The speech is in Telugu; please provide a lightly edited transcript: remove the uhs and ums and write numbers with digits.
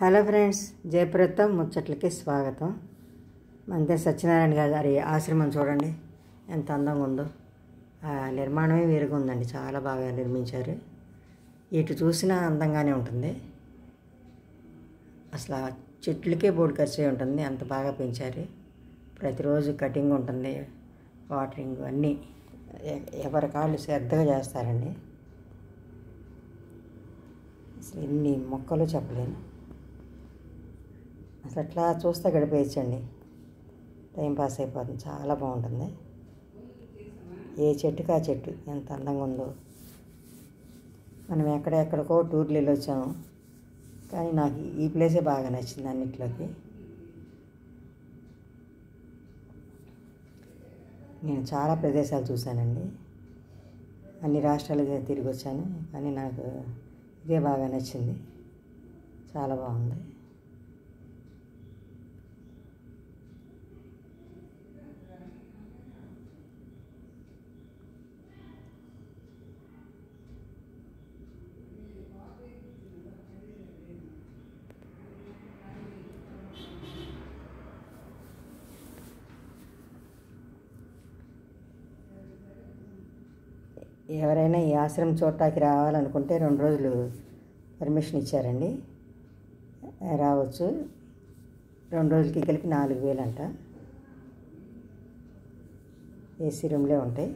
హలో ఫ్రెండ్స్, జయప్రదం ముచ్చట్లకి స్వాగతం. మంతే సత్యనారాయణ గారి ఆశ్రమం చూడండి ఎంత అందంగా ఉందో. ఆ నిర్మాణమే వేరుగా ఉందండి, చాలా బాగా నిర్మించారు. ఇటు చూసినా అందంగానే ఉంటుంది. అసలు ఆ చెట్లకే బోర్డు ఖర్చు అయి ఉంటుంది, అంత బాగా పెంచారు. ప్రతిరోజు కటింగ్ ఉంటుంది, వాటరింగ్ అన్నీ ఎవరి కాళ్ళు శ్రద్ధగా చేస్తారండి. అసలు ఎన్ని మొక్కలు చెప్పలేను. అసలు అట్లా చూస్తే గడిపేయచ్చండి, టైంపాస్ అయిపోతుంది. చాలా బాగుంటుంది. ఏ చెట్టుకి ఆ చెట్టు ఎంత అందంగా ఉందో. మనం ఎక్కడెక్కడికో టూర్లు వెళ్ళి వచ్చాము, కానీ నాకు ఈ ప్లేసే బాగా నచ్చింది అన్నిట్లోకి. నేను చాలా ప్రదేశాలు చూశానండి, అన్ని రాష్ట్రాలు తిరిగి వచ్చాను, కానీ నాకు ఇదే బాగా నచ్చింది. చాలా బాగుంది. ఎవరైనా ఈ ఆశ్రమం చూడటానికి రావాలనుకుంటే 2 రోజులు పర్మిషన్ ఇచ్చారండి, రావచ్చు. 2 రోజులకి కలిపి 4,000 అంట. ఏసీ రూమ్లే ఉంటాయి.